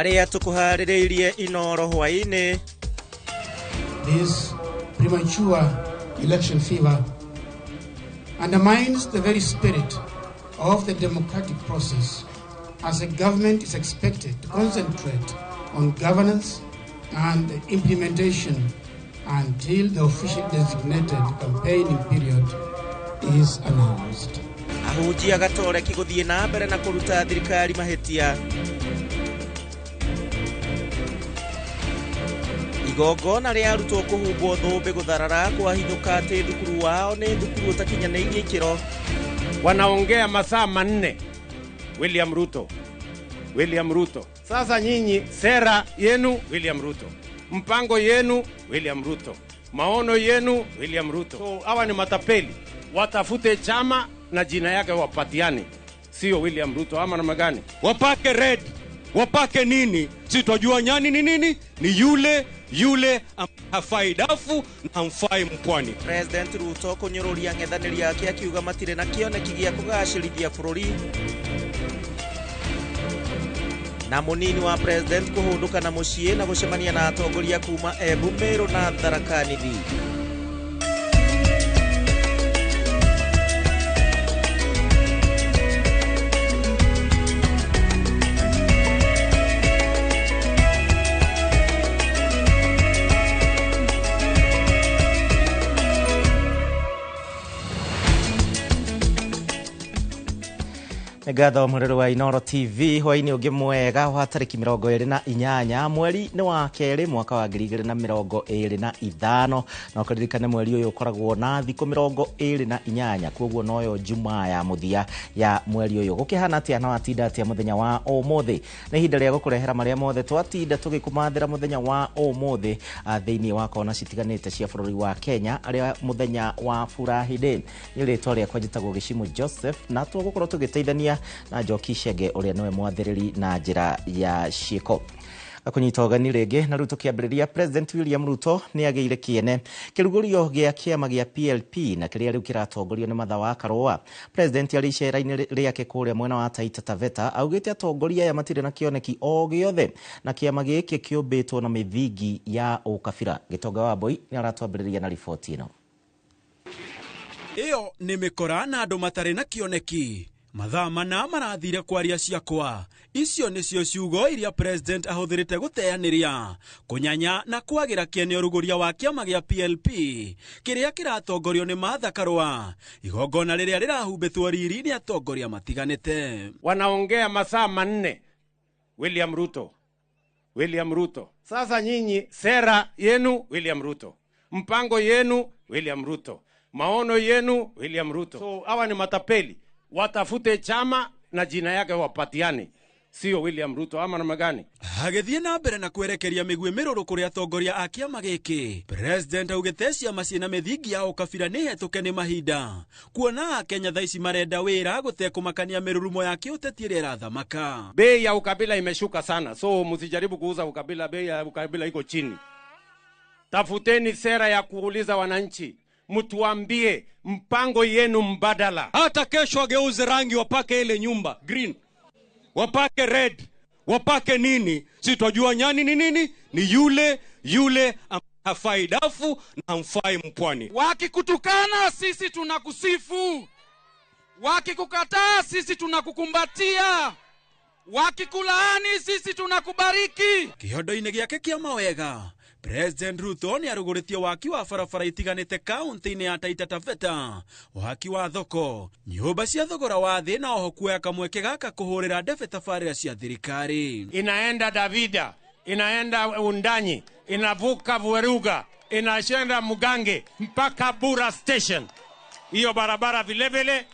aria tukuhaririirie inoro hwaini. This premature election fever undermines the very spirit of the democratic process, as a government is expected to concentrate on governance and implementation until the officially designated campaigning period is announced. Ahujia gatoreki guthie na mbere na kuruta thirikari mahitia. Igongona ria arutwo kuhumbwo thumbi gutharara kwa hithuka ati thukuru wao ni thukuru utakinyanĩirie ikĩro. Wanaongea masaa manne. William Ruto. Sasa nyinyi sera yenu William Ruto. Mpango yenu William Ruto. Maono yenu William Ruto. So hawa ni matapeli. Watafute chama na jina yake wapatiane. Sio William Ruto ama namna gani? Wapake red. Wapake nini? Sitojua nyani ni nini? Ni yule hafai dafu na mfai mpwani. President Ruto kunyururia ng'ethanĩri yake akiuga matire na kĩoneki gĩa kũgacĩrithia bũrũri. Na munini wa president kuhunduka na muciĩ na gucemania na atongoria kuma Embu, Meru na Tharaka Nithi. Ngatho murero wa Inoro TV hwaini ungi mwega wa tariki 28 mweri ni wa keri mwaka wa 2025 na ukaririkane mweri uyu ukoragwo na thikũ 28 kwoguo noyo Jumaa ya muthia ya mweri uyu gukihana atia na watinda atia muthenya wa umuthi ni hinda ria gukurehera maria mothe twatinda tugikumathira muthenya wa umuthi thiini wa kona citiganite cia bũrũri wa Kenya aria muthenya wa Furahi Day ni ritwa ria kwajitagwo Gishimu Joseph na tugukorwo tugiteithania na Njoki Shege uria niwe mwathiriri na njira ya ciiko. Akunyita ogani rege na Ruto kiambiriria President William Ruto ni ageire kiene kirugurio gia kiama gia PLP na kiria riu kiratongorio ni Martha wa Karua. President ali icera-ini riake kuria mwena wa Taita Taveta augite atongoria ya matire na kioneki o giothe na kiama giki kiumbitwo na mithingi ya ukabira. Gitonga wa Boy ni aratwambiriria na ripoti ino. Iyo ni mikora na andu matare na kioneki. Mathaa mana marathire kwaria ciakwa. Icio nicio ciugo iria president ahuthirite guteaniria kunyanya na kwagira kiene uruguria wa kiama gia PLP kiria kiratongorio ni Martha Karua. Igongona riria rirahumbithwo riri ni atongoria matiganite. Wanaongea masaa manne. William Ruto. Sasa nyinyi sera yenu William Ruto. Mpango yenu William Ruto. Maono yenu William Ruto. So hawa ni matapeli. Watafute chama na jina yake wapatiane. Sio William Ruto ama namna gani? Hagethie na mbere na kwerekeria migwe miruru kuria atongoria a kiama giki. President augite ciama ciina mithingi ya ukabira ni hetuke ni mahinda. Kuona Kenya thaici marenda wira gutekumakania mirurumo ya kiuteti ira irathamaka. Bei ya ukabila imeshuka sana. So msijaribu kuuza ukabila, bei ya ukabila iko chini. Tafuteni sera ya kuuliza wananchi. Mtuambie mpango yenu mbadala. Hata kesho ageuze rangi wapake ile nyumba green. Wapake red. Wapake nini? Sitojua nyani ni nini? Ni yule hafai dafu na mfai mpwani. Wakikutukana sisi tunakusifu. Wakikukataa sisi tunakukumbatia. Wakikulaani sisi tunakubariki. Kihondo-ini giake kia mawega. President Ruto ni aruguritie waki wa barabara itiganite kaunti-ini ya Taita Taveta, waki wa thoko, nyumba cia thogora wa thi na oho kuoya kamweke gaka kuhurira ndebe tabarĩra cia thirikari. Inaenda Davida, inaenda Undanyi, inavuka Vueruga, inashenda Mugange mpaka Bura Station. Hiyo barabara vile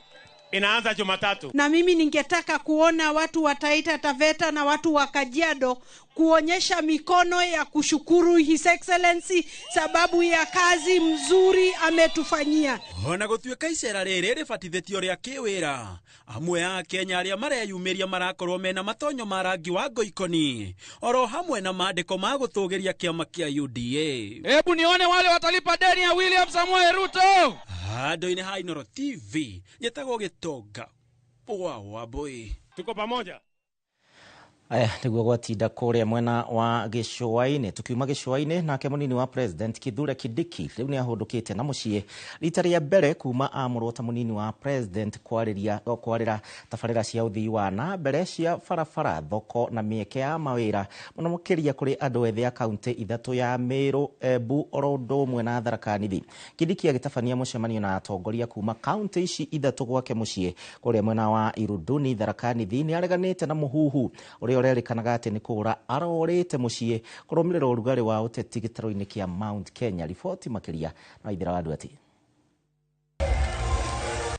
inaanza Jumatatu. Na mimi ningetaka kuona watu wa Taita Taveta na watu wa Kajiado kuonyesha mikono ya kushukuru His Excellency sababu ya kazi mzuri ametufanyia. Ona gutuika icera riri ribatithitio ria kiwira. Amwe a Kenya aria mareyumiria marakorwo mena matonyo marangi wa ngoikoni. Oro hamwe na maandiko ma gutugiria kiama kia UDA. Hebu nione wale watalipa deni ya William Samoei Ruto. Hado-ini ha Inoro TV. Nyetagwo Gitonga wa Boy. Tuko pamoja. Aya niguo gwatinda kuria mwena wa Gicũa-inĩ. Tukiuma Gicũa-inĩ nake munini wa president Kithure Kindiki riu ni ahundukite na mucii rita ria mbere kuma amurwo ta munini wa president kwarira tabarĩra cia uthii wa na mbere cia barabara, thoko na mieke ya mawira muno mukiria kuri andu ethĩ a kaunti ithatu ya Meru, Embu, oro ũndũ ũmwe na Tharaka Nithi. Kindiki agitabania mucemanio na atongoria kuma kaunti ici ithatu gwake mucii kuria mwena wa Irunduni. Tharaka Nithi ni areganite na muhuhu urerikanaga ati ni kura arorite mucii kurumirira urugari wa uteti gitaro-ini kia Mount Kenya. Riboti makiria na Ithera wa Nduati.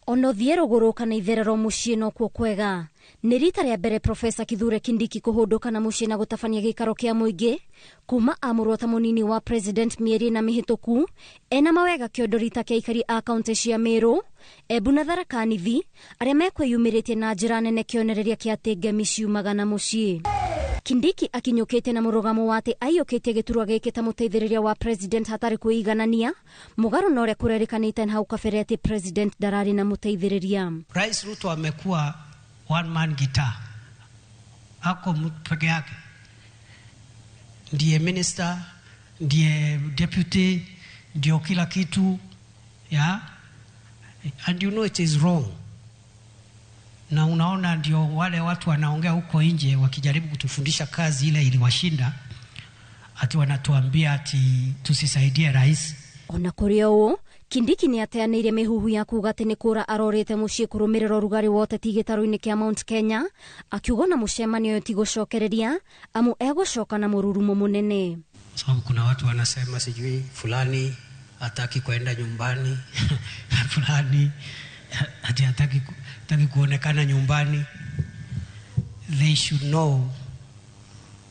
Ono thieruguru kana itherero mucii no kuo kwega. Ni rita ria mbere Profesa Kithure Kindiki kuhunduka na mucii na gutabania gikaro kia muingi kuma amurwo ta munini wa president mieri na mihituku ena mawega kiondo rita kia ikari a kaunti cia Meru, Embu na Tharaka Nithi aria mekwiyumiritie na njira nene kionereria kia ati ngemi ciumaga na mucii. Kindiki akinyukite na murugamo wa ati aiyukitie giturwa giki ta muteithiriria wa president hatari kuiganania mugaru na uria kurerikanite hau kabere ati president darari na muteithiriria. Rais Ruto amekuwa one man guitar, ako peke yake, ndiye minister, ndiye deputy, ndio kila kitu, yeah? And you know it is wrong. Na unaona ndio wale watu wanaongea huko nje wakijaribu kutufundisha kazi ile iliwashinda, ati wanatuambia ati tusisaidie rais. Ona kurio Kindiki ni ateanire mihuhu ya kuga ati ni kura arorite mucii kurumirira urugari wote tigitaro-ini kia Mount Kenya, akiuga na mucemanio yo tigocokereria amu egucoka na mururumo munene. Sababu kuna watu wanasema sijui fulani hataki kwenda nyumbani fulani ati hataki kuonekana nyumbani. They should know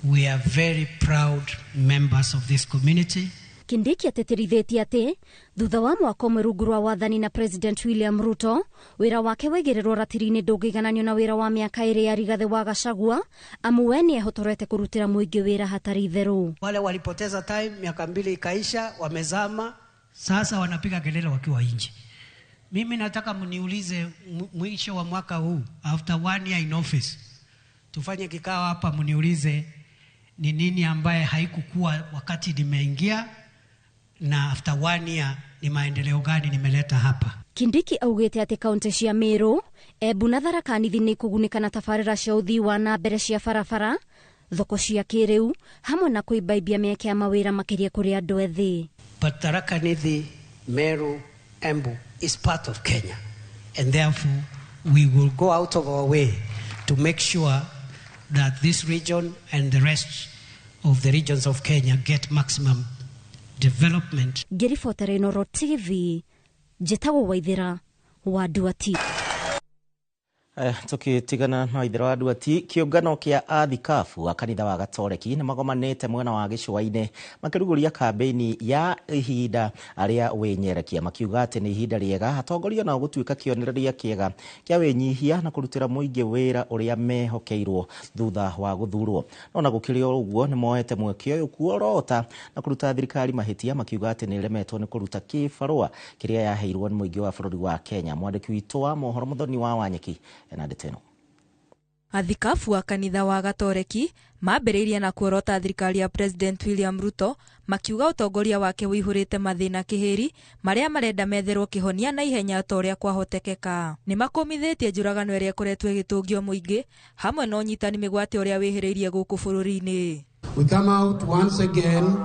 we are very proud members of this community. Kindiki ateterithitie ati thutha wa mwaka ũmwe rungu rwa wathani na President William Ruto, wira wake waigirirwo ratiri-ini ndũngĩigananio na wira wa miaka ĩrĩ ya Rigathi wa Gachagua, amu we niehotorete kurutira muingi wira hatari itheru. Wale walipoteza time, miaka 2 ikaisha, wamezama, sasa wanapiga kelele wakiwa nje. Mimi nataka mniulize mwisho wa mwaka huu, after 1 year in office, tufanye kikao hapa mniulize ni nini ambaye haikukuwa wakati nimeingia, na after 1 year ni maendeleo gani nimeleta hapa. Kindiki augite ati kaunti cia Meru, Embu na Tharaka Nithi ni kugunika na tabarĩra cia uthii wa na mbere cia barabara, thoko cia kĩrĩu hamwe na kuibaibia mieke ya mawira makiria kuri andu ethĩ. But Tharaka Nithi, Meru, Embu is part of Kenya, and therefore we will go out of our way to make sure that this region and the rest of the regions of Kenya get maximum development. Ngiribota Inooro TV, njĩtagwo Waithera wa Nduati. Tukitigana na Ithera wa Nduati, kiungano kia athikabu wa kanitha wa Gatoreki ni magomanite mwena wa Gicũa-inĩ makiruguria kambeni ya ihinda aria wenyerekia, makiuga ati ni ihinda riega atongoria na gutuika kionereria kiega kia wenyihia na kurutira muingi wira uria mehokeirwo thutha wa guthurwo. Nona gukirio uguo ni moete mweke uyu kuorota na kuruta thirikari mahitia, makiuga ati ni remetwo ni kuruta kibarua kiria yaheirwo ni muingi wa bururi wa Kenya. Mwandiki witu wa mohoro Muthoni wa Wanyeki enadeteno. Athikabu wa kanitha wa Gatoreki mambĩrĩirie na kuorota thirikari ya President William Ruto, makiuga utongoria wake wĩihũrĩte mathĩna kĩhĩri marĩa marenda metherwo kĩhonia na ihenya ta ũrĩa kwahotekeka. Nĩ makomithĩtie njũragano ĩrĩa ĩkoretwo ĩgĩtũngio mũingĩ hamwe na ũnyitani mĩgwate ũrĩa wĩhĩrĩirie gũkũ bũrũri-inĩ. We come out once again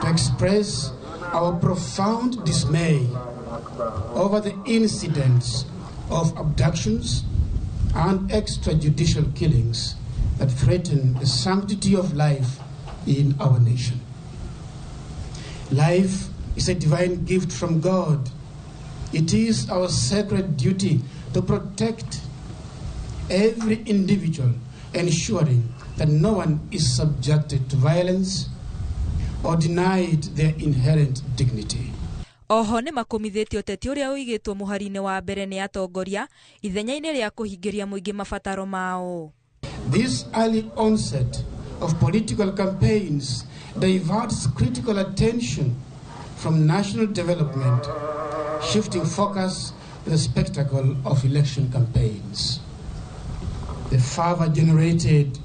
to express our profound dismay over the incidents of abductions and extrajudicial killings that threaten the sanctity of life in our nation. Life is a divine gift from God. It is our sacred duty to protect every individual, ensuring that no one is subjected to violence or denied their inherent dignity. Oho nĩ makomithĩtie ũteti ũrĩa ũigĩtwo mũhari-inĩ wa mbere nĩ atongoria ithenya-inĩ rĩa kũhingĩria mũingĩ mabataro mao. This early onset of political campaigns diverts critical attention from national development, shifting focus to the spectacle of election campaigns. The fervor generated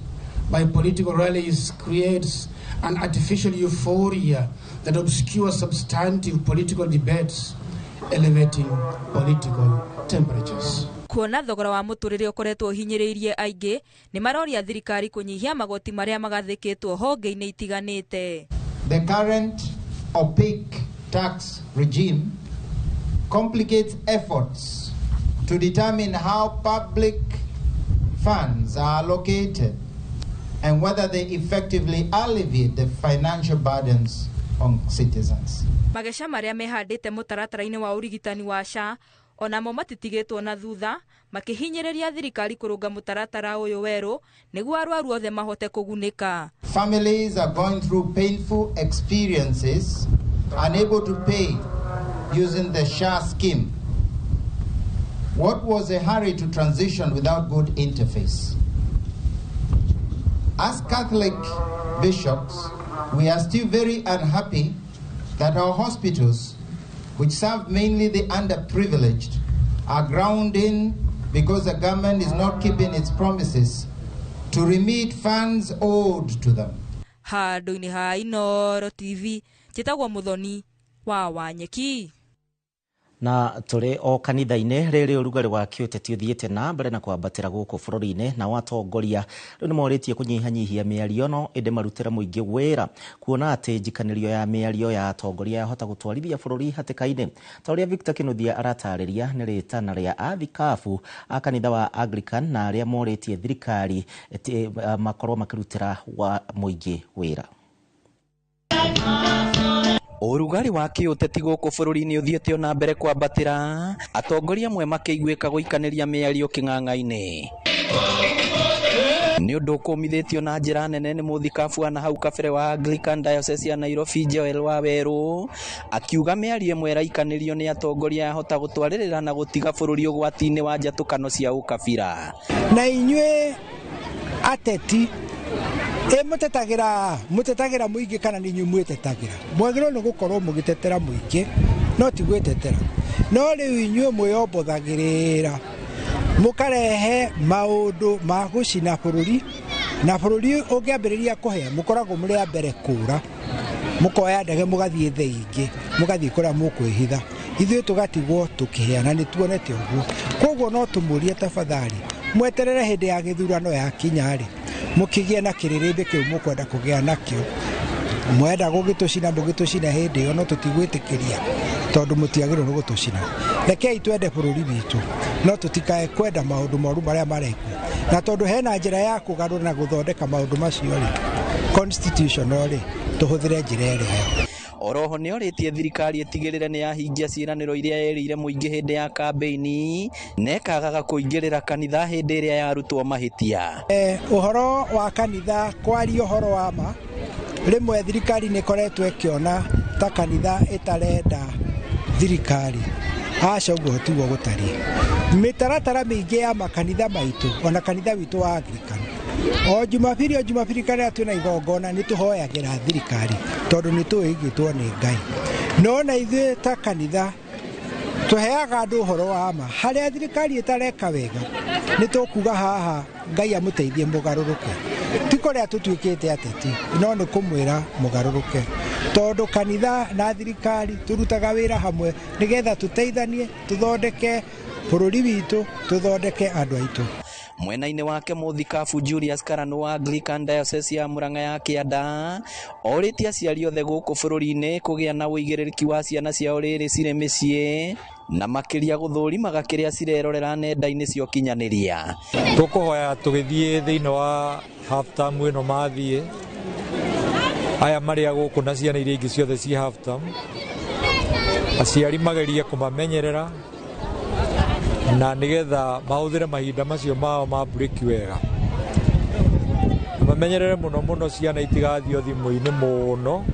by political rallies creates an artificial euphoria that obscures substantive political debates, elevating political temperatures. Kuona thogora wa muturire ukoretwo hinyiriirie aingi ni maroria thirikari kunyihia magoti maria magathikitwo honge-ini itiganite. The current opaque tax regime complicates efforts to determine how public funds are allocated and whether they effectively alleviate the financial burdens on citizens. Magesha maria mehandite mutaratara-ini wa urigitani wa SHA onamo matitigitwo na thutha makihinyiriria thirikari kurunga mutaratara uyu weru niguo arwaru othe mahote kugunika. Families are going through painful experiences, unable to pay using the SHA scheme. What was a hurry to transition without good interface? As Catholic bishops, we are still very unhappy that our hospitals, which serve mainly the underprivileged, are ground in because the government is not keeping its promises to remit funds owed to them. Handu-ini ha Inooro TV, Chitagwo Muthoni wa Wanyeki. Na tuli o kanitha-ini riri urugari wa kiuteti uthiite na mbere na kwambatira guku bururi-ini na watongoria riu ni moritie kunyihanyihia miario no indi marutira muingi wira kuona ati njikanirio ya miario ya atongoria yahota gutwarithia bururi hatikaini. Ta uria Victor Kinuthia aratariria ni ritana ria athikabu a kanitha wa Anglican na aria moritie thirikari makorwo makirutira wa muingi wira. Urugari wa kiuteti guku bururi-ini uthiite na mbere kwambatira atongoria amwe makiiguika guikaniria miario king'ang'a-ini ni undu ukumithitio na njira nene ni muthikabu na hau kabere wa Anglican Diocese ya Nairobi Joel Waweru akiuga miario imwe raikanirio ni atongoria yahota gutwaririra na gutiga bururi ugwati-ini wa njatukano cia ukabira. Na inywe ateti mutetagira muingi kana ni nyu mwetetagira mwagiro no gukorwo mugitetera muingi no ti gwetetera no riu inyue mwiyobothagirira mukarehe maundu ma gucina bururi na bururi ungiambiriria kuhea mukoragwo muri a mbere kura mukoya ndege mugathie theingi mugathie kuria mukwihitha ithuĩ tugatigwo tukiheana ni tuonete uguo koguo no tumurie tafadhali mweterere hindi ya githurano ya kinyari mukigie na kiririmbi kiu mukwenda kugia nakio mwenda gugitucina mugitucina hindi iyo no tutigwitikiria tondu mutiagirwo gutucina rekei twende bururi witu no tutikae kwenda maundu moru maria mareku na tondu hena njira ya kugarura na guthondeka maundu macio ri constitutional ri tuhuthire njira ĩrĩa. Oroho ni oritie thirikari itigirire ni yahingia ciiraniro iria yerire muingi hindi ya kambeini nekagaga kuingirira kanitha hindi iria yarutwo mahitia. Uhoro wa kanitha kwari uhoro wa ma rimwe thirikari ni koretwo ikiona ta kanitha itarenda thirikari aca uguo tiguo gutari mitaratara mingi ya makanitha maitu ona kanitha witu wa Anglican o jumapili kana twina igongona ni tuhoyagira thirikari tondu ni tuigitwo ni Ngai no na ithuĩ ta kanitha tuheaga andu uhoro wa ma haria thirikari itareka wega ni tukuga haha Ngai amuteithie mugaruruke ti kuria tutuikite ateti no ni kumwira mugaruruke tondu kanitha na thirikari turutaga wira hamwe nigetha tuteithanie tuthondeke bururi witu tuthondeke andu aitu. Mwena-ini wake muthikabu Julius Karanu wa Anglican Diocese ya Murang'a ya Kianda oritie aciari othe guku bururi-ini kugia na uigĩrĩrĩki wa ciana ciao rĩrĩ cirĩ mĩciĩ na makiria guthũrimaga kĩrĩa cirerorera nenda-inĩ cia ũkinyanĩria. Tukuhoya tugithie thiini wa half term ĩno mathie aya maria guku na ciana iria ingĩ ciothe ci half term aciari magerie kumamenyerera na nigetha mahuthire mahinda macio mao ma break wega mamenyerere muno ciana itigathio thimu-ini muno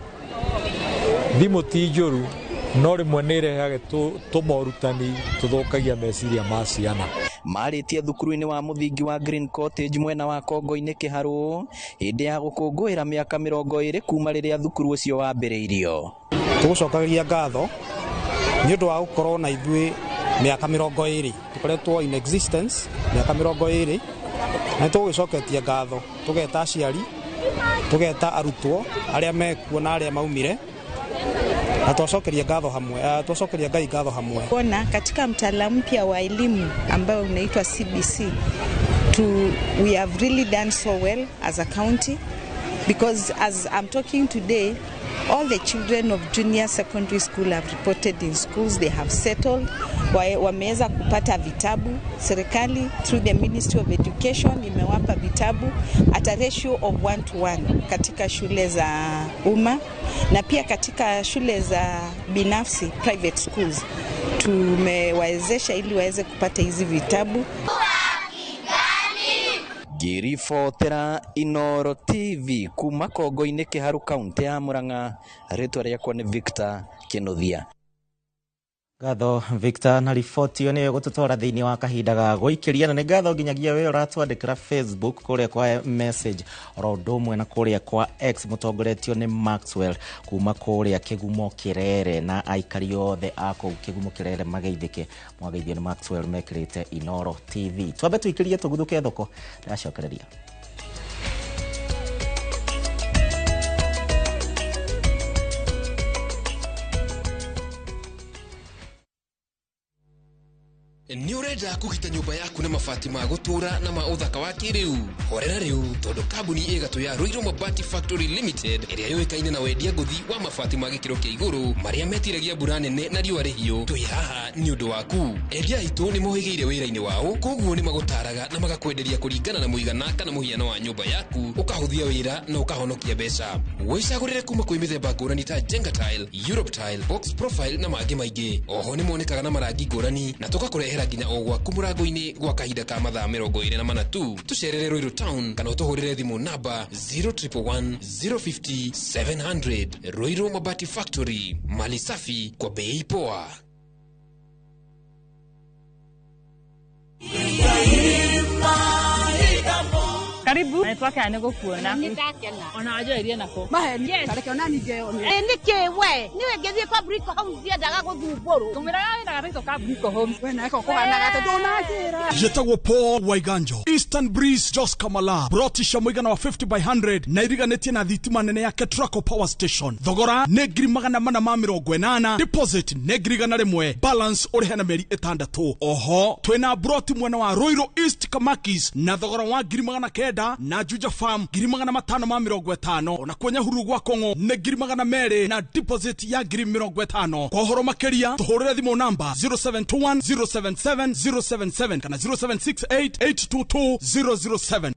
thimu ti njuru no rimwe ni irehaga tumorutani tuthukagia meciria ma ciana. Maritie thukuru-ini wa muthingi wa Green Cottage mwena wa Kongo-ini Kiharu hindi ya gukungũĩra miaka 20 kuma riria thukuru ucio wambĩrĩirio. Tugucokagia ngatho ni undu wa gukorwo na ithuĩ miaka 20 tukoretwo in existence miaka 20 na tũgĩcoketia ngatho tũgeta aciari tũgeta arutwo arĩa mekuo na arĩa maumire na tuwacokeria ngatho hamwe, tuwacokeria Ngai ngatho hamwe. Ona katika mtaala mpya wa elimu ambao unaitwa CBC, we have really done so well as a county, because as I'm talking today, all the children of junior secondary school have reported in schools, they have settled, wameweza kupata vitabu. Serikali through the Ministry of Education imewapa vitabu at a ratio of 1:1 katika shule za umma na pia katika shule za binafsi, private schools. Tumewawezesha ili waweze kupata hizi vitabu. Ngiribotera Inoro TV kuma Kongo-inĩ Kĩharu kaunti ya Murang'a, rĩtwa rĩakwa nĩ Victor Kĩnuthia. Ngatho Victor, na riboti yo nĩ gũtũtwara thĩinĩ wa kahinda ga gũikĩria, na nĩ ngatho nginyagia we ũratwandĩkĩra Facebook kũrĩa kwa message oro ũndũ ũmwe na kũrĩa kwa X mũtongoretio nĩ Maxwell kuma kũrĩa Kĩgumo Kĩrere, na aikari othe a kũu Kĩgumo Kĩrere mageithĩke, mwageithio nĩ Maxwell mekĩrĩte Inoro TV. Twambe tũikĩrie tũguthũke thoko, ndacokereria. Ni urenda kugita nyumba yaku na mabati ma gutura na ma uthaka wa kiriu. Horera riu tondu kambuni igatu ya Ruiru Mabati Factory Limited iria yoikaine na wendia nguthi wa mabati ma gikiro kia iguru maria metiragia mbura nene na riũa rĩhiũ. Twi haha ni undu waku. Endia itu ni mohigeire wira-ini wao, koguo ni magutaraga na magakwenderia kuringana na muigana kana muhiano wa nyumba yaku, ukahuthia wira na ukahonokia mbeca. Wicagurire kuma kwi mithemba ngũrani ta Jenga Tile, Europe Tile, Box Profile na mangĩ maingĩ. Oho ni monekaga na marangi ngũrani na tugakurehera nginya o gwaku mũrango-inĩ gwa kahinda ka mathaa 24 tu. Tucerere Ruiru Town kana utuhurire thimu namba 0111 050 700. Ruiru Mabati Factory, mali safi kwa bei poa. Karibu. Naitwa Kane gukuona. Nitakena. Ona ajo irie nako. Maheni. Yes. Kareke ona nije ona. Nike we. Niwe ngethie kwa Brico Homes dia daga guthumburu. Kumira na gathito ka Brico Homes. We na eko kuhana gate ndunakira. Jetagwo Paul Waiganjo. Eastern Breeze Jos Kamala. Brotisha muigana wa 50 by 100 na iriganetie na thitima nene ya Ketraco Power Station. Thogora ne ngiri magana mana ma 80. Deposit ne ngiri gana rimwe. Balance urihe na meri 6. Oho twena broti mwena wa Ruiru East Kamakis na thogora wa ngiri magana kenda na Juja Farm ngiri magana 550. Ona kwenye huru gwa Kongo ne ngiri magana 2 na deposit ya ngiri 50. Kwa horo makeria tuhurire thimo namba 0721 077 077 kana 0768 822 007.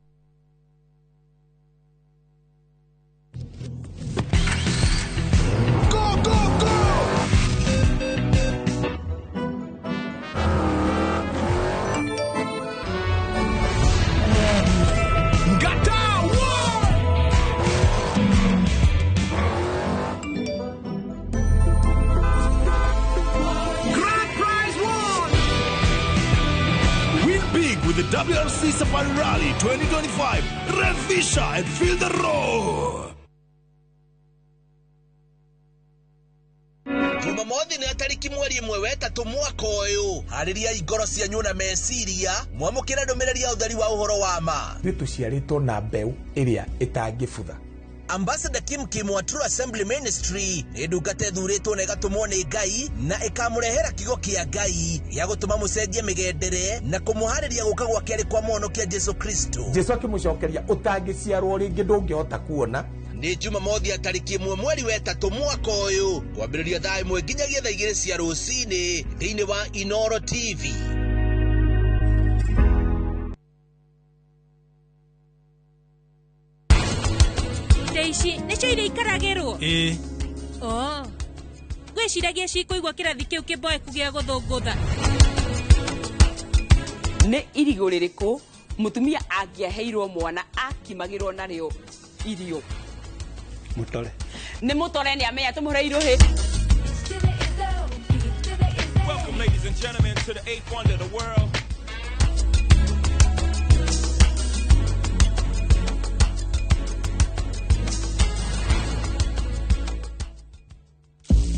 With the WRC Safari Rally 2025, revisha and feel the roar. Jumamothi ni tariki mweri 1 mwaka uyu. Hariria igoro cianyu na meciria mwamukira ndumiriri ya utheri wa uhoro wa ma. Nituciaritwo na mbeu iria itangibutha. Ambassador Kim Kim wa True Assembly Ministry ni ndungata thuritwo na igatumwo ni Ngai na ikamurehera kigo kia Ngai ya gutuma mucenjie migendere na kumuhariria guka gwa keri kwa muhonokia Jesu Kristo. Jesu akimucokeria utangiciarwo ringi ndungihota kuona. Ni Jumamothi ya tariki 1 mweri wa 3 mwaka uyu kwambiriria thaa 1 nginyagia thaa 2 cia rucini thiini wa Inoro TV. Ici nicio iria ikaragirwo gwiciragia cikuigua kirathi kiu kiboe kugia guthungutha ni irigo ririku mutumia angiaheirwo mwana akimagirwo nario irio mutore ni mutore ni amenya tumuhore iruhi. Welcome ladies and gentlemen to the 8th wonder of the world.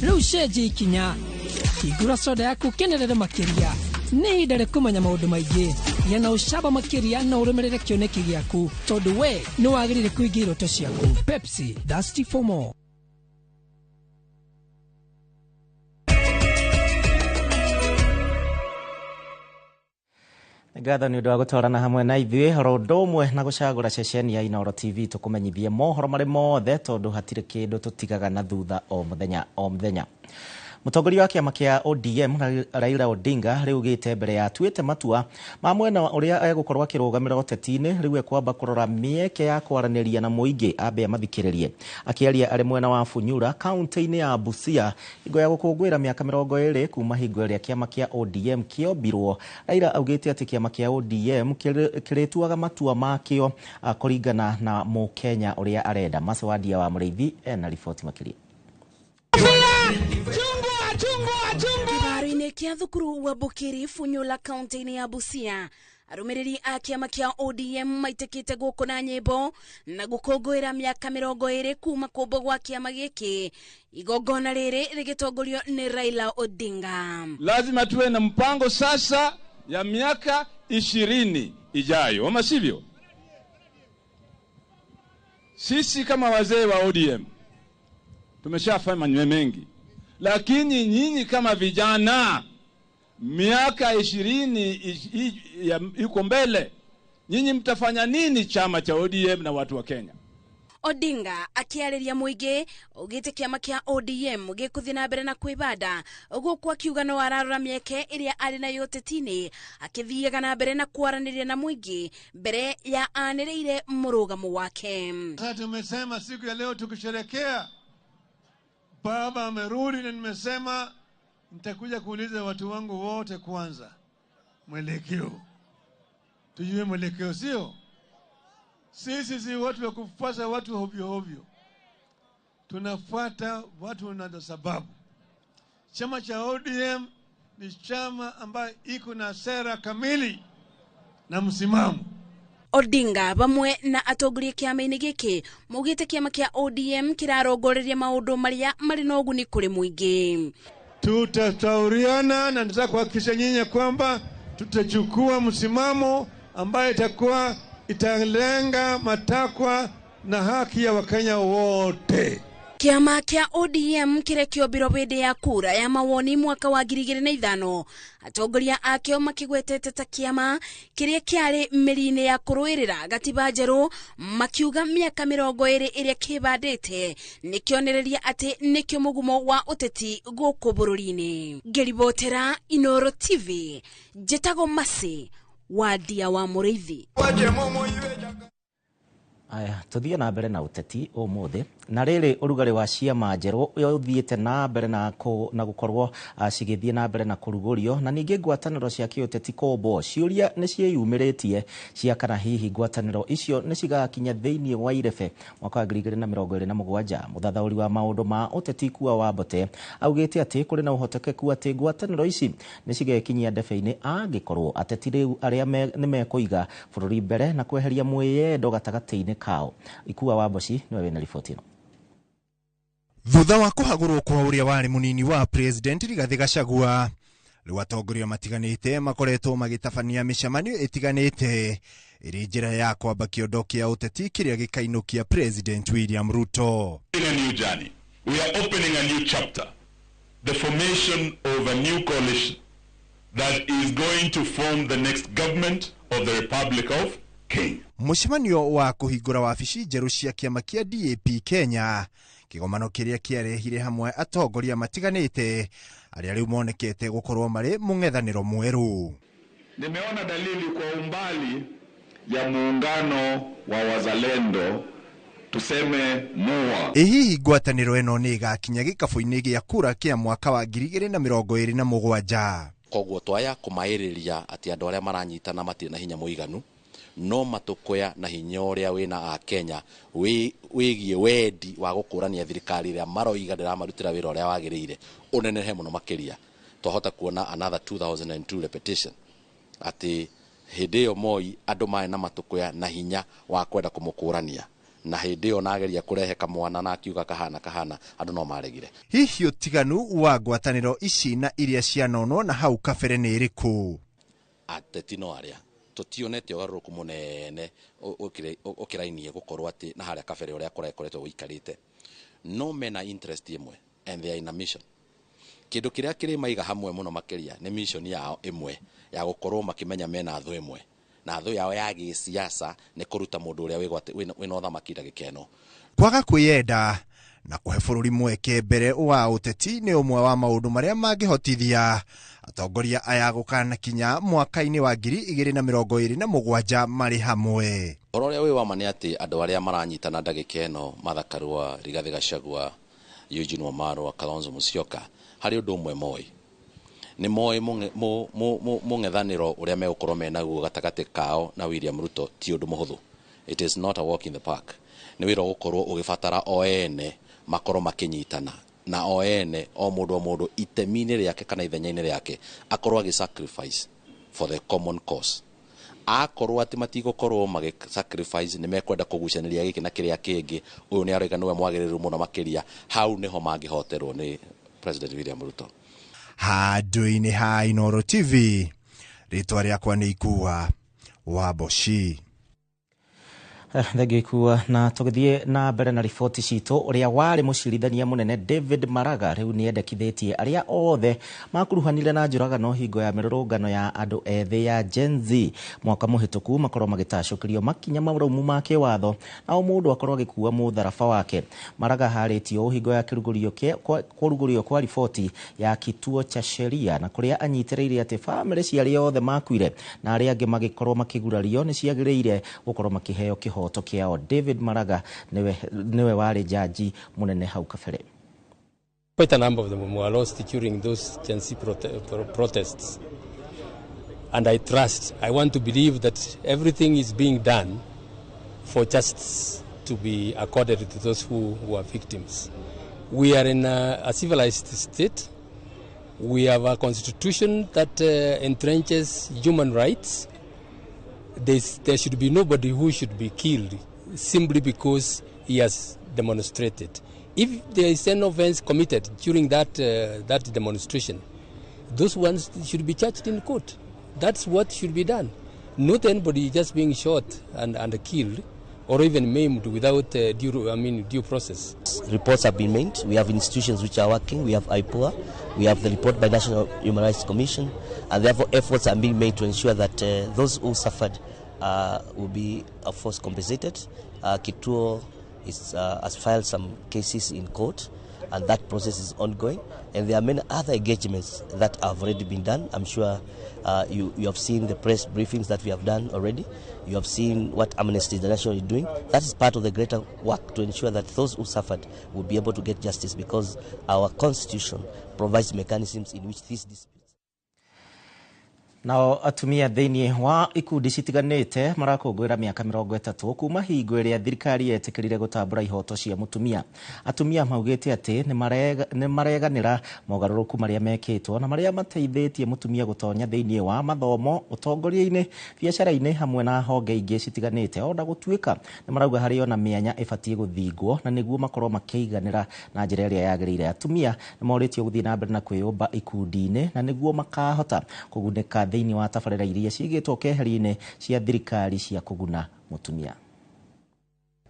Riu cenjia ikinya hingũra soda yaku kenerere makiria nĩ ihinda rĩa kũmenya maũndũ maingĩ. gĩa na ũcamba makĩria na ũrũmĩrĩre kĩoneki gĩaku tondũ we nĩ wagĩrĩire kũhingia iroto ciaku. Pepsi, thirsty for more. Ngatho nĩ ũndũ wa gũtwarana hamwe na ithuĩ horo ũndũ ũmwe na gũcagũra ceceni ya Inooro TV tũkũmenyithie mohoro marĩ mothe tondũ hatirĩ kĩndũ tũtigaga na thutha o mũthenya. Mũtongoria wa kĩama kĩa ODM Raila Odinga rĩu gĩte mbere ya tuĩte matua ma mwena ũrĩa egũkorwo akĩrũgamĩrĩra ũteti-inĩ rĩu ekwamba kũrora mĩeke ya kwaranĩria na mũingĩ ambe amathikĩrĩrie. Akĩaria arĩ mwena wa Funyura kaunti-inĩ ya Busia hingo ya gũkũngũĩra mĩaka 20 kuma hingo ĩrĩa kĩama kĩa ODM kĩombirwo, Raila augĩte atĩ kĩama kĩa ODM kĩrĩtuaga matua makĩo kũringana na Mũkenya ũrĩa arenda. Macewadia wa Mũrĩithi ena riboti makĩria. Kĩharo-inĩ kĩa thukuru wa Bukiri Funyula kaunti-inĩ ya Busia, arũmĩrĩri a kĩama kĩa ODM maitĩkĩte gũkũ na nyĩmbo na gũkũngũĩra mĩaka 20 kuma kũmbwo gwa kĩama gĩkĩ. Igongona rĩrĩ rĩgĩtongorio nĩ Raila Odinga. Lazima tuwe na mpango sasa ya miaka 20 ijayo, ama sivyo? Sisi kama wazee wa ODM tumeshafanya maneno mengi, lakini nyinyi kama vijana miaka 20 iko mbele, nyinyi mtafanya nini chama cha ODM na watu wa Kenya? Odinga akiarĩria mũingĩ ugĩte kĩama kĩa ODM gĩkũthiĩ na mbere na kwĩbanda gũkũ akiuga no ararora mĩeke ĩrĩa arĩ nayo ũteti-inĩ, akĩthiaga na mbere na kwaranĩria na mũingĩ mbere ya anĩrĩire mũrũgamo wake. Sasa tumesema siku ya leo tukisherekea baba amerudi, na nimesema nitakuja kuuliza watu wangu wote kwanza mwelekeo, tujue mwelekeo, sio sisi si watu wa kufuata watu hovyo hovyo, tunafuata watu na sababu. Chama cha ODM ni chama ambayo iko na sera kamili na msimamo. Odinga bamwe na atongoria kĩama-inĩ gĩkĩ maugĩte kĩama kĩa ODM kĩrarongoreria maũndũ marĩa marĩ na ũguni kũrĩ mũingĩ. Tutashauriana na nataka kuhakikisha nyinyi kwamba tutachukua msimamo ambaye italenga matakwa na haki ya Wakenya wote. Kĩama kĩa ODM kĩrĩa kĩombirwo hĩndĩ ya kura ya mawoni mwaka wa 2005, atongoria akĩo makĩgwetete ta kĩama kĩrĩa kĩarĩ mĩri-inĩ ya kũrũĩrĩra gatiba njerũ, makiuga mĩaka 20 ĩrĩa kĩbandĩte nĩ kĩonereria atĩ nĩkĩo mũgumo wa ũteti gũkũ bũrũri-inĩ. Ngĩribotera Inooro TV, njĩtagwo Masi Wadia wa Mũrĩithi. Aya, tuthie na mbere na ũteti ũmũthĩ na rĩrĩ ũrugarĩ wa ciama njerũ ũthiĩte na mbere na gũkorwo cigĩthiĩ na mbere na kũrugũrio, na ningĩ ngwatanĩro cia kĩũteti kombo ciũria nĩ ciĩyumĩrĩtie cia kana hihi ngwatanĩro icio nĩ cigakinya thĩinĩ wa irebe mwaka wa 2027. Mũthathaũri wa maũndũ ma ũteti Kua Wambote augĩte atĩ kũrĩ na ũhotekeku atĩ ngwatanĩro ici nĩ cigekinyia ndebe-inĩ angĩkorwo ateti rĩu arĩa nĩ mekũiga bũrũri mbere na kweheria mwĩyendo gatagatĩ-inĩ kao. Kua Wamboci nĩwe wĩna riboti ĩno. Thutha wa kũhagũrwo kwa ũrĩa warĩ mũnini wa President Rigathĩ Gachagua, rĩu atongoria matiganĩte makoretwo magĩtabania mĩcemanio ĩtiganĩte ĩrĩ njĩra ya kwamba kĩondo kĩa ũteti kĩrĩa gĩkainũkia President William Ruto. In a new journey, we are opening a new chapter, the formation of a new coalition that is going to form the next government of the Republic of Kenya. Mũcemanio wa kũhingũra wabici njerũ cia kĩama kĩa DAP Kenya, kĩgomano kĩrĩa kĩarehire hamwe atongoria matiganĩte arĩa rĩu monekete gũkorwo marĩ mũng'ethanĩro mwerũ. Nimeona dalili kwa umbali ya muungano wa wazalendo, tuseme MUA. Hihi ngwatanĩro ĩno nĩ ĩgakinya gĩkabũ-inĩ gĩa kura kĩa mwaka wa 2027. Koguo twaya kũmaĩrĩria atĩ andũ arĩa maranyitana matirĩ na hinya mũiganu, no matũkoya na hinya ũrĩa wĩna a Kenya wĩgie wendi wa gũkũrania thirikari ĩrĩa maroiga ndĩramarutĩra wĩra ũrĩa wagĩrĩire ũnenehe mũno makĩria. Twahota kuona another 2002 repetition atĩ hĩndĩ ĩyo Moi andũ maĩ na matũkoya na hinya wa kwenda kũmũkũrania, na hĩndĩ ĩyo nageria kũrehe kamwana na akiuga kahana andũ no maregire. Hihi ũtiganu wa ngwatanĩro ici na iria cianonwo na hau kabere nĩ ĩrĩkũ? Ateti no arĩa tutionete ugaruruku munene ukirainie gukorwo ati na haria kabere uria kurekoretwo guikarite no mena interest imwe and they are in a mission. Kindu kiria kiri maiga hamwe muno makiria ni mission yao imwe ya gukorwo makimenya mena thu imwe na thu yao ya gisiasa ni kuruta mundu uria wina uthamaki gikeno. Kwaga kwiyenda na kuhe bururi mweke mbere wa uteti ni umwe wa maundu maria mangihotithia atongoria aya gukana kinya mwaka-ini wa 2027 mari hamwe. Ororia wi wa mani ati andu aria maranyitana ndagikeno Mathakarua, Rigathi Gachagua, Eugene Wamalwa, Kalonzo Musyoka hari undu umwe moi ni moi mungethaniro uria megukorwo menaguo gatagati kao na William Ruto ti undu muhuthu. It is not a walk in the park. Ni wira gukorwo ugibatara oene makoro makinyitana na oene o mundu itemini riake kana ithenyaini riake akorwo agi sacrifice for the common cause. Akorwo ati matigokorwo magi sacrifice ni mekwenda kugucaniria giki na kiria kingi uyu ni arega niwe mwagiriru muno makiria hau niho mangihoterwo ni President William Ruto. Handu-ini ha Inooro TV ritwa riakwa ni Ikua wa Boshi. Thengio Ikua na tugithie na mbere na riboti cito uria wari mucirithania munene David Maraga riu ni endekithitie aria othe makuruhanire na njuragano hingo ya mirurungano ya andu ethi ya Gen Z mwaka muhituku makorwo magitacukirio makinya maurumu ma kiwatho na mundu akorwo agikuua mutharaba wake. Maraga haritio hingo ya kurugurio kwa riboti ya kituo cha sheria na kuria anyitireire ati family ciari othe makuire na aria angi magikorwo makigurario ni ciagiriire gukorwo makiheo kihoto kiao. David Maraga niwe wari jaji munene hau kabere. Quite a number of them were lost during those Gen Z protests. And I want to believe that everything is being done for justice to be accorded to those who are victims. We are in a civilized state. We have a constitution that entrenches human rights. There should be nobody who should be killed simply because he has demonstrated. If there is an offense committed during that demonstration, those ones should be charged in court. That's what should be done. Not anybody just being shot and killed or even maimed without due process. Reports have been made. We have institutions which are working. We have IPOA. We have the report by National Human Rights Commission. And therefore efforts are being made to ensure that those who suffered will be, of course, compensated. Kituo has filed some cases in court, and that process is ongoing. And there are many other engagements that have already been done. I'm sure you have seen the press briefings that we have done already. You have seen what Amnesty International is doing. That is part of the greater work to ensure that those who suffered will be able to get justice, because our constitution provides mechanisms in which these disputes. Nao atumia thiini wa ikundi citiganite marakungwira miaka 30 kuma hingo iria thirikari yetikirire gutambura ihoto cia mutumia. Atumia maugite ati ni mareganira mogaruruku maria mekitwo na maria mateithitie mutumia gutonya thiini wa mathomo, utongoria-ini, biacara-ini hamwe na honge ingi citiganite. Onda gutuika ni marauga hari ona mianya ibatie guthingwo na niguo makorwo makeiganira na njira iria yagirire. Atumia ni moritio guthii na mbere na kwiyumba ikundi-ini na niguo makahota kuguneka thiini wa tabarĩra iria cigĩtwo keheri-inĩ cia thirikari cia kũguna mutumia.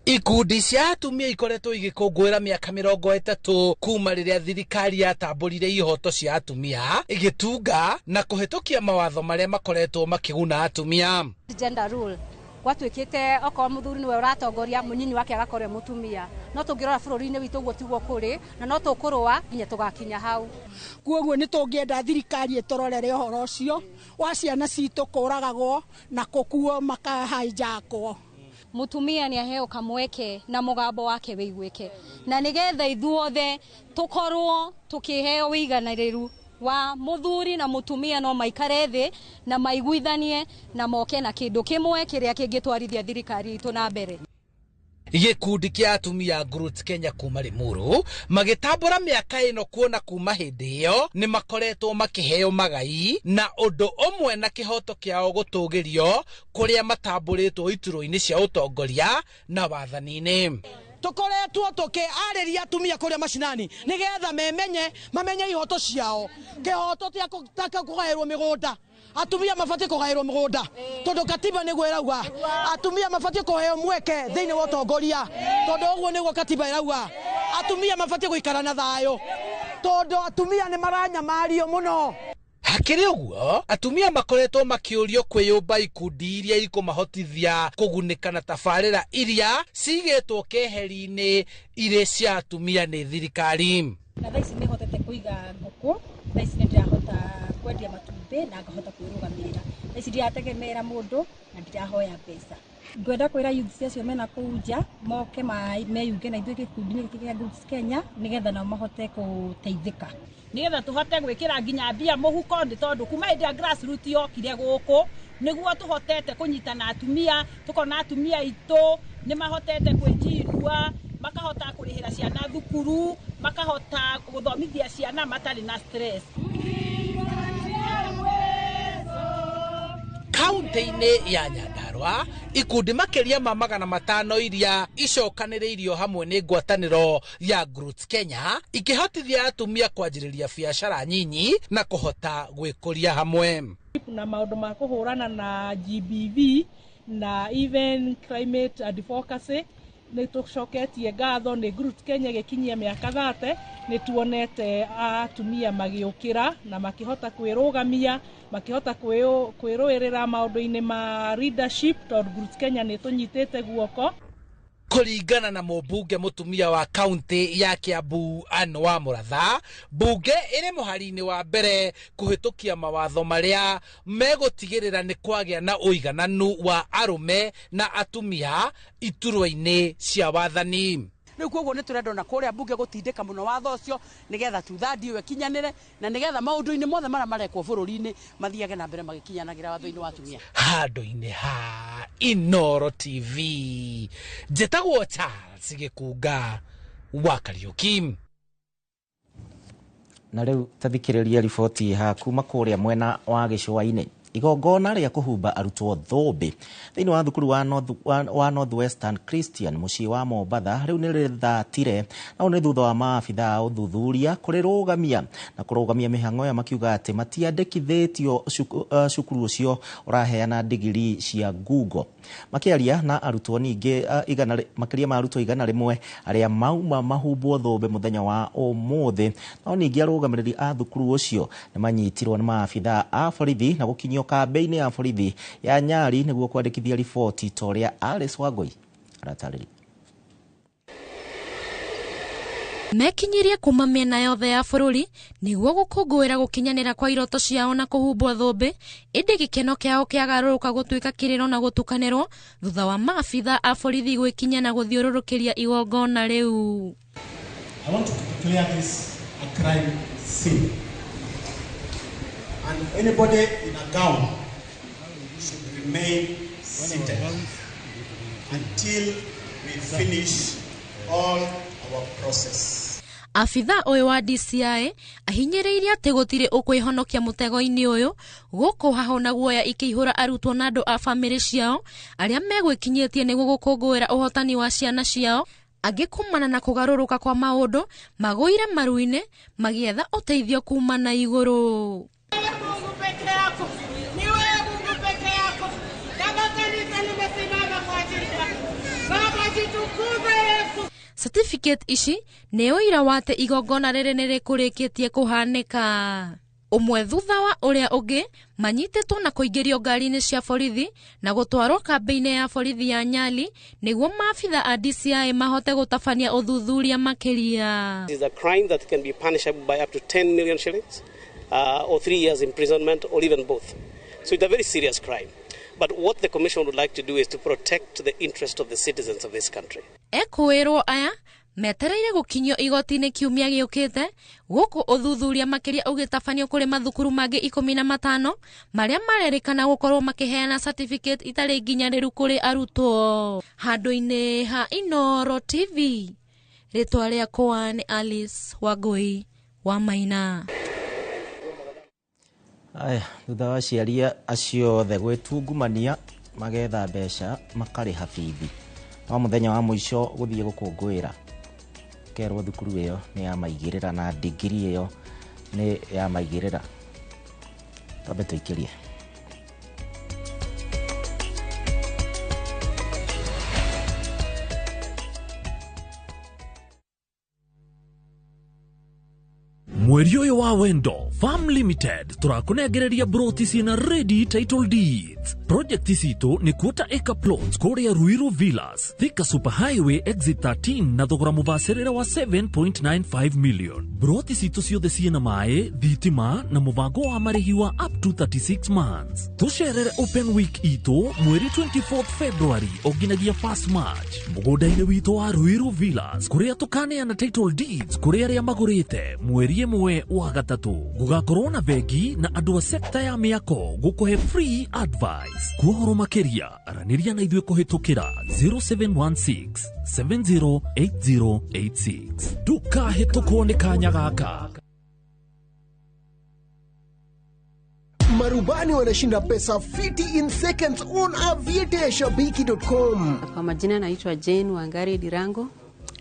Ikundi cia atumia ikoretwo igikungwira miaka 30 kuma riria thirikari yatambũrire ihoto cia atumia igitunga na kuhitukia mawatho maria makoretwo makiguna atumia. Gender rule gwatuikite okorwo muthuri niwe uratongoria munyinyi wake agakorwo mutumia, no tungirora bururi-ini witu guo tiguo kuri na no tukurwa nginya tugakinya hau. Kuoguo ni tungienda thirikari itororere uhoro ucio wa ciana citu kuragagwo na kukuo makahijakwo. Mutumia ni aheo kamweke na mugambo wake wiguike, na nigetha ithuothe tukorwo tukiheo wiganiriru wa muthuri na mutumia no maikare thi na maiguithanie na moke na kindu kimwe kiria kingitwarithia thirikari itu na mbere. Gikundi kia atumia Growth Kenya kuma Limuru magitambura miaka ino kuona kuma hindi iyo ni makoretwo makiheo magai na undu umwe na kihoto kiao gutugirio kuria matamburitwo ituro-ini cia utongoria na wathani-ini. tukoretwo tukiariria atumia kuria macinani nigetha mamenye ihoto ciao kihoto tia kugairwo migunda atumia mabatie kugairwo migunda tondu katiba niguo irauga atumia mabatie kuheo mweke thiini wa utongoria tondu uguo niguo katiba irauga atumia mabatie guikara na thayo tondu atumia ni maranyamario muno. Hakiri uguo atumia makoretwo makiurio kwiyumba ikundi iria ikumahotithia kugunika na tabarira iria cigitwo keheri-ini ire cia atumia ni thirikari. Na thaa ici nĩ hotete kũiga ngũkũ, thaa ici nĩ ndĩrahota kwendia matumbĩ na ngahota kwĩrũgamĩrĩra. Thaa ici ndirategemera mũndũ na ndirahoya mbeca. Ngwenda kwĩra youth acio mena kũu nja moke meyunge na ithuĩ gĩkundi-inĩ gĩkĩ gĩa Groups Kenya nĩgetha nao mahote gũteithĩka. Nĩgetha tũhote gwĩkĩra nginya mbia mũhuko nĩ tondũ kuma hĩndĩ ya grassroots yokire gũkũ nĩguo tũhotete kũnyitana atumia, tukona atumia itũ nĩ mahotete kwĩjirua, makahota kũrĩhĩra ciana thukuru, makahota gũthomithia ciana matarĩ na stress. Kaunti-inĩ ya Nyandarua ikundi makiria ma 500 iria icokanĩrĩirio hamwe nĩ ngwatanĩro ya Groups Kenya ikihotithia atumia kwanjĩrĩria biacara nyinyi na kuhota gwĩkũria hamwe. Na maũndũ ma kũhũrana na GBV na even climate advocacy nĩ tũcoketie ngatho nĩ Groups Kenya gĩkinyia mĩaka 30 nĩ tuonete atumia magĩũkĩra na makihota kwĩrũgamia, makihota kwĩrũĩrĩra maũndũ-inĩ ma leadership tondũ Groups Kenya nĩ tũnyitĩte guoko. Kuringana na mũmbunge mutumia wa kaunti ya Kiambu Anne wa Muratha, bunge ĩrĩ mũhari-inĩ wa mbere kuhĩtũkia mawatho marĩa megũtigĩrĩra nĩ kwagĩa na ũigananu wa arume na atumia iturwa-inĩ cia wathani. Rĩu koguo nĩ tũrenda na kũrĩa bunge gũtindĩka mũno watho ũcio nĩgetha tuthandi iwe kinyanĩre na nĩgetha maũndũ-inĩ mothe marĩa marekwo bũrũri-inĩ mathiage na mbere magĩkinyanagĩra watho-inĩ wa atumia. Handũ-inĩ ha Inooro TV njĩtagwo Charles Gĩkunga wa Kariũki. Na rĩu tathikĩrĩria riboti ha kuma kũrĩa mwena wa gĩcũa-inĩ. Igongona rĩa kũhumba arutwo thũmbĩ thĩinĩ wa thukuru wa Northwestern Christian mũciĩ wa Mombatha rĩu nĩ rĩthatire na nĩ thutha wa maabitha ũthuthuria kũrĩrũgamia na kũrũgamia mĩhang'o ya makiuga atĩ matiandĩkithĩtio cukuru ũcio ũraheana digiri cia Google. Makĩaria na arutwo ningĩ makĩria ma arutwo 100 arĩa mauma mahumbwo thũmbĩ mũthenya wa ũmũthĩ, no ningĩ arũgamĩrĩri a thukuru ũcio nĩ manyitirwo nĩ maabitha a borithi na gũkinyio kambĩ-inĩ ya borithi ya Nyali nĩguo kwandĩkithia riboti ta ũrĩa Alice Wangui aratarĩria. Mekinyirie kuma mĩena yothe ya bũrũri nĩguo gũkũngũĩra gũkinyanĩra kwa iroto ciao na kũhumbwo thũmbĩ, ĩndĩ gĩkeno kĩao kĩagarũrũka gũtuĩka kĩrĩro na gũtukanĩrwo thutha wa maabitha a borithi gwĩkinya na gũthiũrũrũkĩria igongona rĩu. I want to declare this a crime scene. And anybody in a gown should remain seated until we finish all our process. Afitha ũyũ wa DCI ahinyĩrĩirie atĩ gũtirĩ ũkwĩhonokia mũtego-inĩ ũyũ gũkũ haho na guoya ikĩihũra arutwo na andũ a bamĩrĩ ciao arĩa megwĩkinyĩtie nĩguo gũkũngũĩra ũhotani wa ciana ciao, angĩ kumana na kũgarũrũka kwa maũndũ magũire maru-inĩ magĩetha ũteithio kuma na igũrũ. Certificate ici nĩ ũira wa atĩ igongona rĩrĩ nĩ rĩkũrĩkĩtie kũhanĩka. Ũmwe thutha wa ũrĩa ũngĩ manyitĩtwo na kũingĩrio ngari-inĩ cia borithi na gũtwarwo kambĩ-inĩ ya borithi ya Nyali nĩguo maabitha a DCI mahote gũtabania ũthuthuria makĩria. This is a crime that can be punishable by up to 10 million shillings or 3 years imprisonment or even both. So it's a very serious crime. But what the Commission would like to do is to protect the interest of the citizens of this country. Ekwĩrwo aya metereire gũkinyio igoti-inĩ kiumia gĩũkĩte gũkũ ũthuthuria makĩria ũgĩtabanio kũrĩ mathukuru mangĩ 15 marĩa marerĩkana gũkorwo makĩheana certificate itarĩ nginyanĩru kũrĩ arutwo. Handũ-inĩ ha Inooro TV rĩtwa rĩakwa nĩ Alice Wangui wa Maina. Aya, thutha wa aciari acio othe gwĩtungumania magetha mbeca makarĩha bithi. no muthenya wa muico guthie gukungwira kerwo thukuru iyo ni ya maigirira na degree iyo ni ya maigirira. Tabe tuikirie. Mweri uyu wa wendo Farm Limited turakunegereria broti ciina ready title deeds. Project citu ni kuota acre plots kuria Ruiru Villas, Thika Super Highway exit 13 na thogora mubacirire wa 7.95 million. Broti citu ciothe ciina mae, thitima na mubango wa marihi wa up to 36 months. Tucerere open week itu mweri 24th February oginagia 1st March. Mugunda-ini witu wa Ruiru Villas kuria tukaneana title deeds kuria aria magurite mweri mwe wa gatatu. Gugakorwo na vegi na andu a sekta ya miako gukuhe free advice. Kuhoro makeria araniria na ithwe kuhitukira 0716 708086. Duka hitukwo ni kanya gaka. Marubani wanashinda pesa fiti in seconds on aviatashabiki.com. Kwa majina naitwa Jane Wangari Dirango.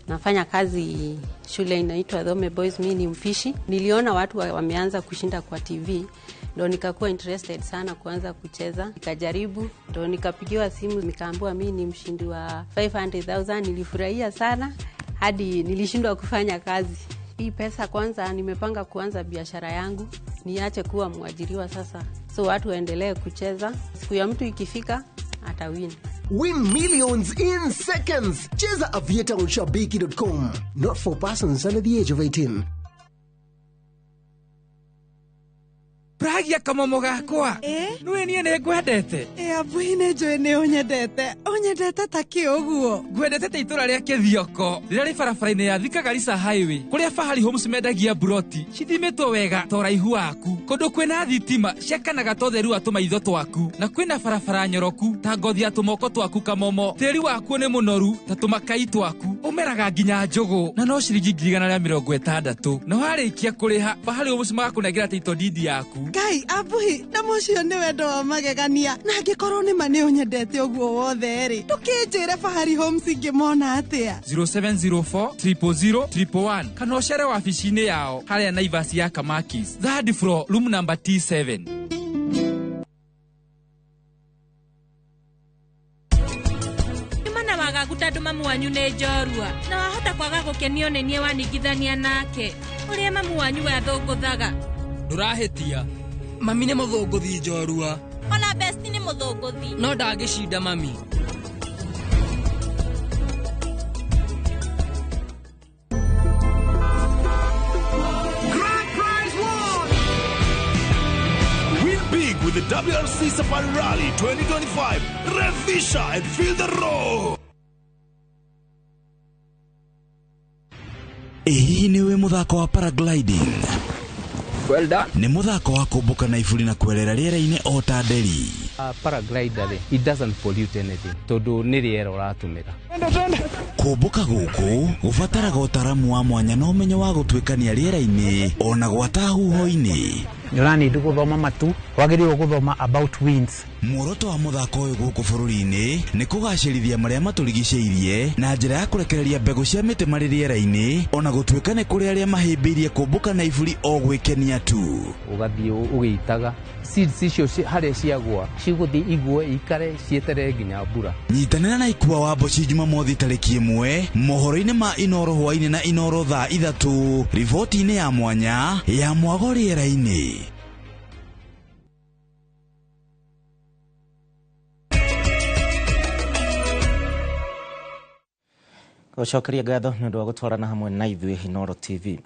Nafanya kazi shule inaitwa Dhome Boys, mimi ni mpishi. Niliona watu wameanza kushinda kwa TV, ndo nikakuwa interested sana kuanza kucheza. Nikajaribu, ndo nikapigiwa simu nikaambiwa mimi ni mshindi wa 500,000. Nilifurahia sana hadi nilishindwa kufanya kazi. Hii pesa kwanza nimepanga kuanza biashara yangu, niache kuwa mwajiriwa sasa. So watu waendelee kucheza. Siku ya mtu ikifika atawin. Win millions in seconds. Cheza aviatashabiki.com. Not for persons under the age of 18. Pragia kamomo gakwa. Nwe nie ne gwendete. Abuine jo ne onyedete. Onyedete taki oguo. Gwendete te itura ria Kithioko. Rira ri barabara-ini ya Thika Garissa Highway. Kuria Fahari Homes mendagia broti. Cithimetwo wega toraihu waku. Kundu kwina thitima ciakanaga totheru atumaitho twaku. Na kwina barabara nyoroku ta ngothi atumoko twaku kamomo. Tiri waku ni munoru ta tumakai twaku. Umeraga nginya njogo. Na no ciringi 160. Na warikia kuriha Fahari Homes magakunegera title deed yaku. Ngai abuhi na mucio ni wendo wa magegania na ngikorwo ni mane onyendete oguo wothe ri tukinjire Fahari Homes ngimona atia 0704 000 111 kana ucere wabici-ini yao haria Naivas ya Kamakis, third floor, room number T7. Imana waga gutandu mamu wanyu ne njorua na wahota kwaga gukenio ni nie waningithania nake uria mamu wanyu wathunguthaga. Ndurahitia mami ni muthunguthi njorua, ona best ni muthunguthi no ndagishinda mami. Grand prize won! Win big with the WRC Safari Rally 2025. Revisha and feel the road. Hii ni we muthako wa paragliding. Well done. Ni muthako wa kumbuka na ifuri na kwerera riera-ini o ta nderi. Paraglider, it doesn't pollute anything. Tondu ni riera uratumira. Kumbuka guku gubataraga utaramu wa mwanya na umenyo wa gutwikania riera-ini ona gwata huho-ini. Nyorani ndu guthoma matu, wagiriwe guthoma about winds. Muoroto wa muthako uyu guku bururi-ini ni kugacirithia maria maturigiceirie na njira ya kurekereria mbegu cia miti mari riera-ini ona gutwika ni kuri aria mahimbiirie kumbuka na ifuri o gwikenia tu. Ugathie ugiitaga seeds icio haria ciagwa ciguthi igwe ikare cietere nginya mbura. Nyitanira na Ikua wa Boci Jumamothi tariki 1 mohoro-ini ma Inoro hwaini na Inoro thaa 3 riboti-ini ya mwanya ya mwago riera-ini. Gucokeria ngatho ni undu wa gutwarana hamwe na ithuĩ Inoro TV.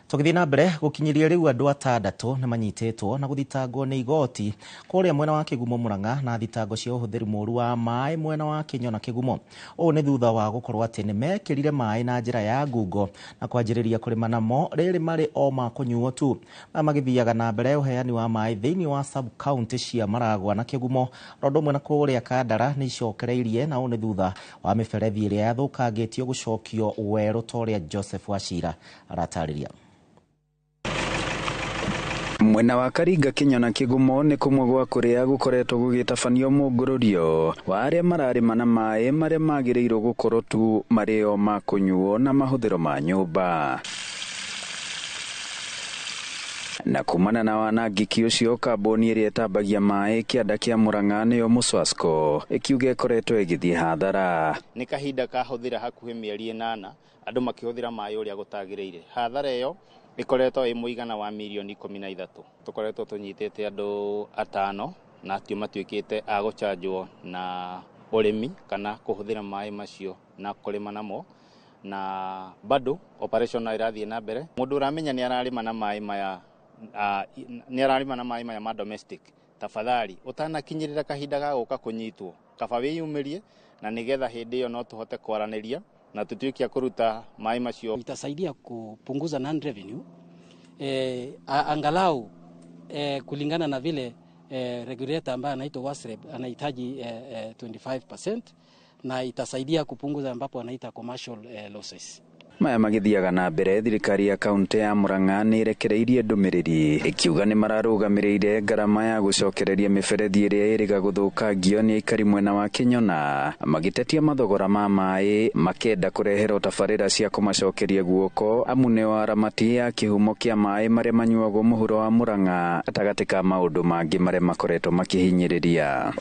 Tugithii na mbere gukinyiria riu andu 6 ni manyititwo na guthitangwo ni igoti kuria mwena wa Kigumo Murang'a na thitango cia uhuthiri moru wa mai mwena wa Kinyo na Kigumo. O ni thutha wa gukorwo ati ni mekirire mai na njira ya ngungo na kwanjiriria kurima namo riri mari o ma kunyuo tu. Magithiaga na mbere uheani wa mai thiini wa sub county cia Maragwa na Kigumo rondo mwena kuria Kandara ni icokereirie na o ni thutha wa miberethi iria yathukangitio gucokio weru toria Joseph Wachira aratariria. Mwena wa Karinga Kinyona Kigumo nĩ kumwe gwa kuria gukoretwo gugitafanio mungũrũrio wa aria mararĩma na maĩ maria magĩrĩirwo gũkorwo tu marĩo ma kũnyuo na mahũthĩro ma nyũmba. Na kumana na wanangĩki ũcio, kambuni ĩrĩa ĩtambagia maĩ kĩanda kĩa Murang'a nĩyo Muswasco ĩkiuga ĩkoretwo ĩgĩthiĩ hathara. Nĩ kahinda kahũthĩra hakuhĩ mĩeri 8 andũ makĩhũthĩra maĩ ũrĩa gũtagĩrĩire. Hathara ĩyo ĩkoretwo ĩ mũigana wa mirioni 13. Tũkoretwo tũnyitĩte andũ 5 na atio matuĩkĩte a gũchanjwo na ũrĩmi kana kũhũthĩra maĩ macio na kũrĩma namo, na bado operation ĩrathiĩ na mbere. Mũndũ ũramenya nĩ ararĩma na maĩ maya ma domestic, tafadhali utanakinyirira kahinda ga gũka kũnyitwo kaba wĩyumĩrie, na nigetha hĩndĩ ĩyo no tũhote kwaranĩria na tũtuĩkia kũruta maĩ macio. Itasaidia kupunguza non revenue angalau kulingana na vile regulator ambaye anaitwa WASREB anahitaji 25%, na itasaidia kupunguza ambapo anaita commercial losses. Maya magithiaga na mbere, thirikari ya kaunti ya Murang'a nĩ irekereirie ndũmĩrĩri ikiuga nĩ mararũgamĩrĩire ngarama ya gũcokereria mĩberethi ĩrĩa ĩrĩga gũthũkangio nĩ aikari mwena wa Kinyona, magĩtetia mathogora ma maĩ makenda kũrehera tabarĩra cia kũmacokeria guoko amu nĩo aramati ya kĩhumo kĩa maĩ marĩa manyuagwo mũhuro wa Murang'a, gatagatĩ ka maũndũ mangĩ marĩa makoretwo makĩhinyĩrĩria.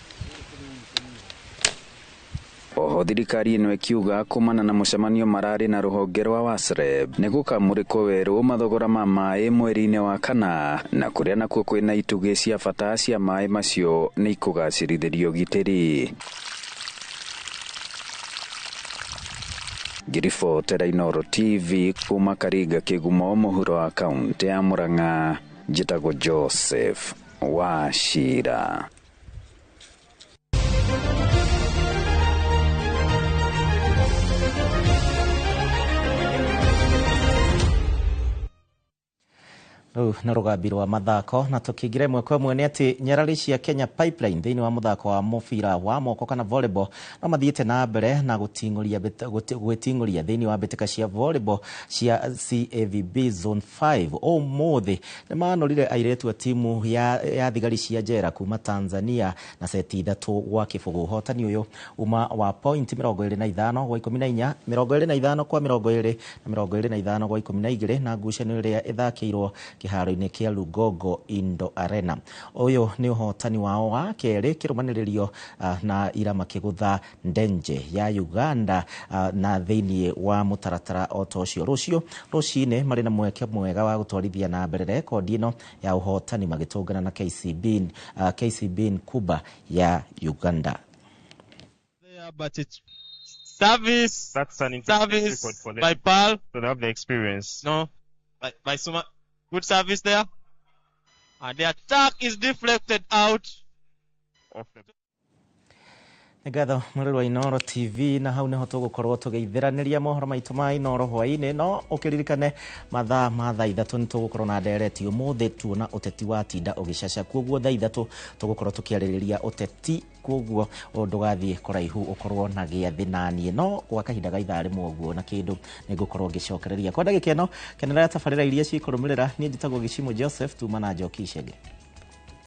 Oho thirikari ĩno ĩkiuga kumana na mũcemanio mararĩ na rũhonge rwa WASREB nĩ gũkamũrĩkwo werũ mathogora ma maĩ mweri-inĩ wa kana, na kũrĩa nakuo kwĩna itugĩ cia bata cia maĩ macio nĩ ikũgacĩrithĩrio gitĩri. Ngiribotera Inooro TV kuma Karinga Kigumo mũhuro wa kaunti ya Murang'a, njĩtagwo Joseph Wachira. Na rugambi rwa mathako na tukigire mweko mwe nĩ atĩ nyarari cia Kenya Pipeline thĩinĩ wa muthako wa mũbira wa moko kana volleyball no mathiĩte na mbere na gwĩting'ũria thĩinĩ wa mbĩtĩka cia volleyball cia CAVB Zone 5. Ũmũthĩ nĩ manũrire airĩtu a timu ya thigari cia njera kuma Tanzania na seti 3 gwa kĩbũgũ. Ũhotani ũyũ uma wa point 25 gwa 14, 25 kwa 20 na 25 gwa 12, na ngucanio ĩrĩa ĩthakĩirwo kiharo-inĩ kia Lugogo Indo Arena. Ũyũ nĩ ũhotani wao wa kerĩ kĩrũmanĩrĩrio na ira makĩgũtha Ndenje ya Uganda na thĩinĩ wa mũtaratara o ta ũcio. Rũcinĩ marĩ na mweke mwega wa gũtwarithia na mbere rekodi ĩno ya ũhotani magĩtũngana na KCB Kuba ya Uganda. But it's service. That's an service for them. By Pal. So they have the experience. No, by Suma. Good service there. And the attack is deflected out. Ngatho mũrĩrũ wa Inooro TV, na hau nĩho tũgũkorwo tũgĩithĩranĩria mohoro maitũ ma Inooro hwaĩ-inĩ. No ũkĩririkane mathaa ma thaa 3 nĩ tũgũkorwo na ndereti ũmũthĩ tuona ũteti wa tinda ũgĩcaca, kuoguo thaa 3 tũgũkorwo tũkĩarĩrĩria ũteti, kuoguo ndũgathiĩ kũraihu ũkorwo na gĩathĩ na niĩ. No gwa kahinda ga ithaa rĩmwe ũguo na kĩndũ nĩ ngũkorwo ngĩcokereria kwa ndagĩka ĩno kenera tabarĩra iria cikũrũmĩrĩra. Niĩ njĩtagwo Gĩcimo Joseph, tuma na njoki icenge.